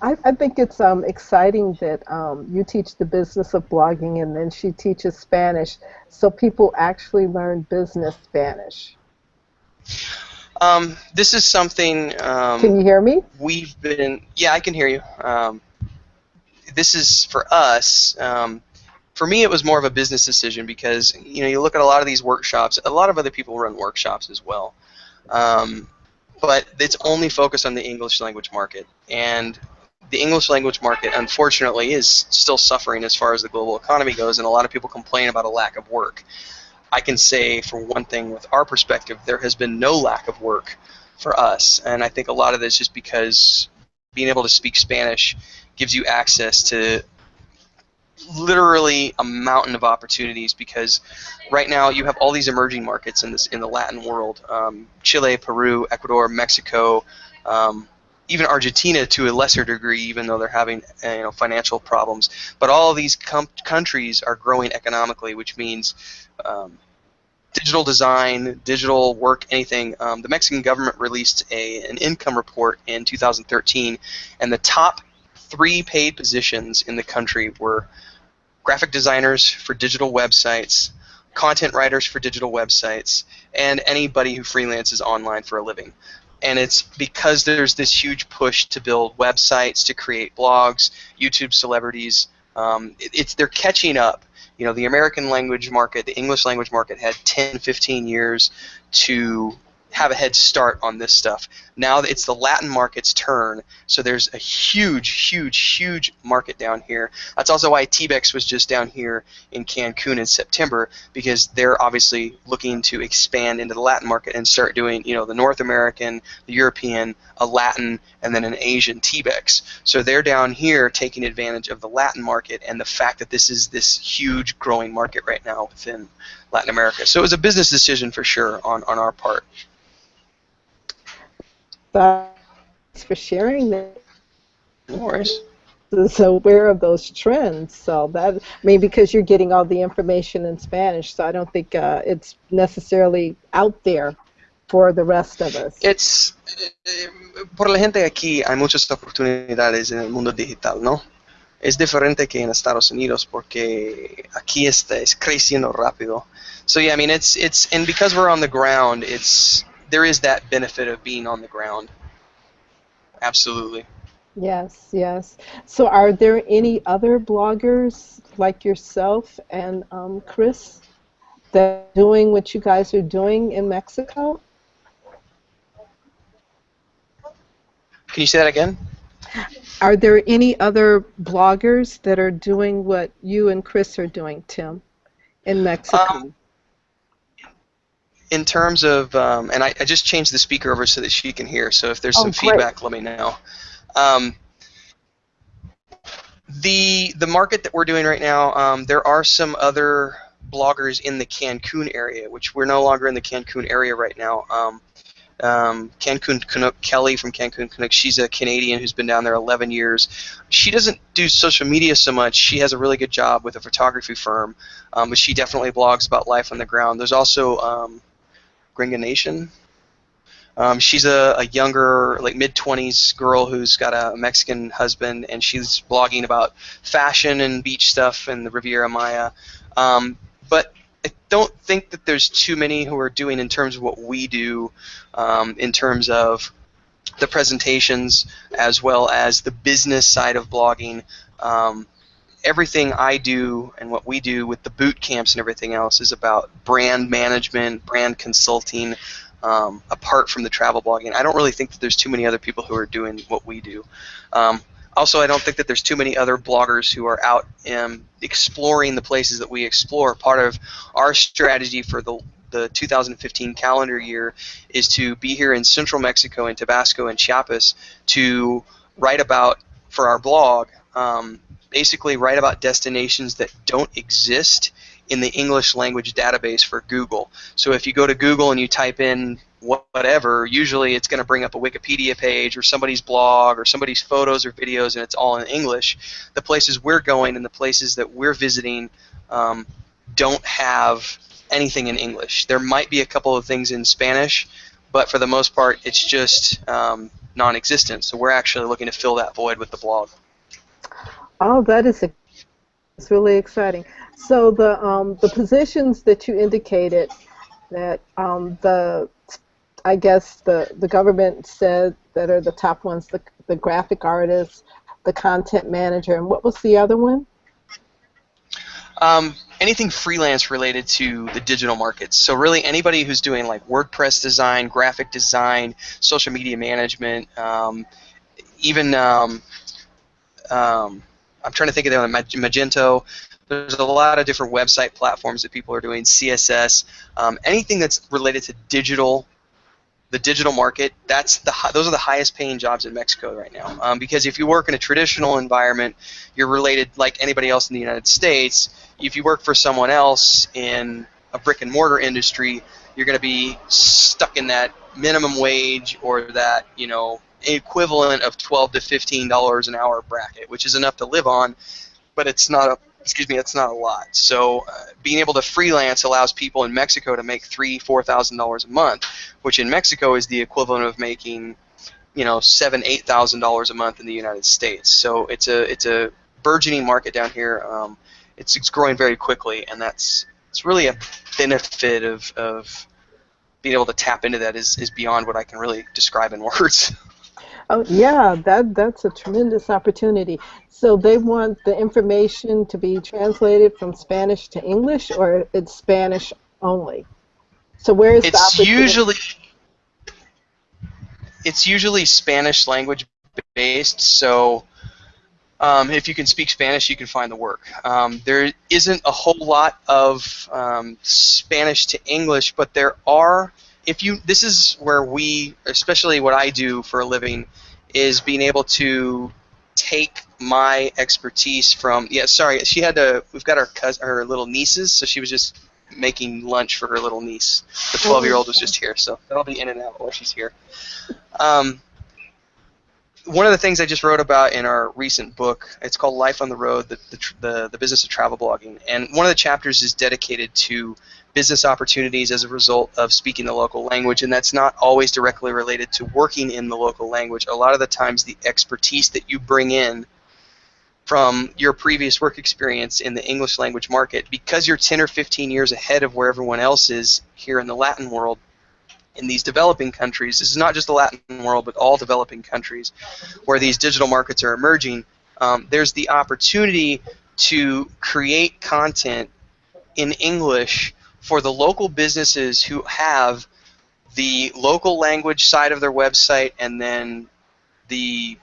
I think it's exciting that you teach the business of blogging and then she teaches Spanish, so people actually learn business Spanish. This is something Can you hear me? we've been. Yeah, I can hear you. This is for us. For me, it was more of a business decision because you look at a lot of these workshops. A lot of other people run workshops as well, um, but it's only focused on the English language market, and the English language market, unfortunately, is still suffering as far as the global economy goes, and a lot of people complain about a lack of work. I can say, for one thing, with our perspective, there has been no lack of work for us, and I think a lot of this is just because being able to speak Spanish gives you access to literally a mountain of opportunities because right now you have all these emerging markets in the Latin world, Chile, Peru, Ecuador, Mexico, um, even Argentina to a lesser degree, even though they're having financial problems. But all of these countries are growing economically, which means digital design, digital work, anything. The Mexican government released an income report in 2013, and the top three paid positions in the country were graphic designers for digital websites, content writers for digital websites, and anybody who freelances online for a living. And it's because there's this huge push to build websites, to create blogs, YouTube celebrities. They're catching up. The American language market, the English language market had 10, 15 years to have a head start on this stuff. Now it's the Latin market's turn, so there's a huge, huge, huge market down here. That's also why TBEX was just down here in Cancun in September, because they're obviously looking to expand into the Latin market and start doing, the North American, the European, a Latin, and then an Asian TBEX. So they're down here taking advantage of the Latin market and the fact that this is this huge growing market right now within Latin America. So it was a business decision for sure on our part. Thanks for sharing that. No worries. Is aware of those trends. So that, I mean, because you're getting all the information in Spanish, so I don't think it's necessarily out there for the rest of us. It's, por la gente de aquí hay muchas oportunidades en el mundo digital, ¿no? Es diferente que en Estados Unidos porque aquí es creciendo rápido. So yeah, I mean it's and because we're on the ground, there is that benefit of being on the ground. Absolutely. Yes, yes. So are there any other bloggers like yourself and Chris that are doing what you guys are doing in Mexico? Can you say that again? Are there any other bloggers that are doing what you and Chris are doing, Tim, in Um, Mexico? in terms of, and I just changed the speaker over so that she can hear. So if there's Oh, some great. feedback, let me know. Um, the market that we're doing right now, there are some other bloggers in the Cancun area, which we're no longer in the Cancun area right now. Cancun Canuck Kelly from Cancun Canuck, she's a Canadian who's been down there 11 years. She doesn't do social media so much. She has a really good job with a photography firm, but she definitely blogs about life on the ground. There's also Gringa Nation. She's a younger, like mid-20s girl who's got a Mexican husband, and she's blogging about fashion and beach stuff in the Riviera Maya. But I don't think that there's too many who are doing in terms of what we do, in terms of the presentations as well as the business side of blogging. Everything I do and what we do with the boot camps and everything else is about brand management, brand consulting, apart from the travel blogging. I don't really think that there's too many other people who are doing what we do. Um, Also, I don't think that there's too many other bloggers who are out exploring the places that we explore. Part of our strategy for the 2015 calendar year is to be here in central Mexico, in Tabasco and Chiapas, to write about, for our blog, basically write about destinations that don't exist in the English language database for Google. So if you go to Google and you type in whatever, usually it's going to bring up a Wikipedia page or somebody's blog or somebody's photos or videos, and it's all in English. The places we're going and the places that we're visiting don't have anything in English. There might be a couple of things in Spanish, but for the most part, it's just non-existent. So we're actually looking to fill that void with the blog. Oh, it's really exciting. So the positions that you indicated that I guess the government said that are the top ones, the graphic artist, the content manager, and what was the other one? Anything freelance related to the digital markets. So really anybody who's doing like WordPress design, graphic design, social media management, even I'm trying to think of the other, Magento. There's a lot of different website platforms that people are doing, CSS, anything that's related to the digital market. Those are the highest paying jobs in Mexico right now. Because if you work in a traditional environment, you're related like anybody else in the United States. If you work for someone else in a brick and mortar industry, you're going to be stuck in that minimum wage or that equivalent of $12 to $15 an hour bracket, which is enough to live on, but it's not a lot. So being able to freelance allows people in Mexico to make $3,000-$4,000 a month, which in Mexico is the equivalent of making $7,000-$8,000 a month in the United States. So it's a burgeoning market down here. It's growing very quickly, and it's really a benefit of being able to tap into that is beyond what I can really describe in words. Oh, yeah, that's a tremendous opportunity. So they want the information to be translated from Spanish to English, or it's Spanish only? So where is the It's opportunity? usually it's usually Spanish language based, so if you can speak Spanish, you can find the work. There isn't a whole lot of Spanish to English, but there are. This is where especially what I do for a living, is being able to take my expertise from. Yeah, sorry, we've got her little nieces, so she was just making lunch for her little niece. The Oh, 12-year-old was just here, so that'll be in and out while she's here. Um, One of the things I just wrote about in our recent book, it's called Life on the Road, the business of travel blogging. And one of the chapters is dedicated to business opportunities as a result of speaking the local language, and that's not always directly related to working in the local language. A lot of the times the expertise that you bring in from your previous work experience in the English language market, because you're 10 or 15 years ahead of where everyone else is here in the Latin world, in these developing countries, this is not just the Latin world, but all developing countries where these digital markets are emerging, there's the opportunity to create content in English for the local businesses who have the local language side of their website and then the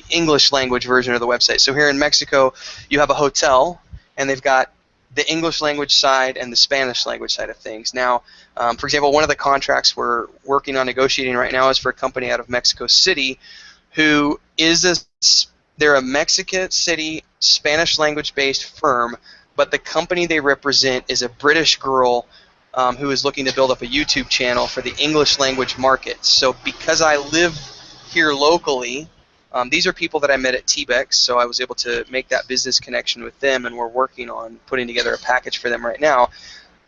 English language version of the website. So here in Mexico, you have a hotel, and they've got the English language side and the Spanish language side of things. Now, for example, one of the contracts we're working on negotiating right now is for a company out of Mexico City who they're a Mexico City Spanish language based firm, but the company they represent is a British girl who is looking to build up a YouTube channel for the English language market. So because I live here locally, these are people that I met at TBEX, so I was able to make that business connection with them, and we're working on putting together a package for them right now.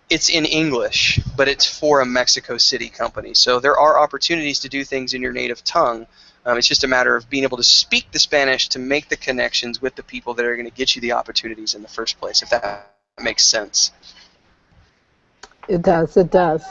It's in English, but it's for a Mexico City company. So there are opportunities to do things in your native tongue. It's just a matter of being able to speak the Spanish to make the connections with the people that are going to get you the opportunities in the first place, if that makes sense. it does. It does.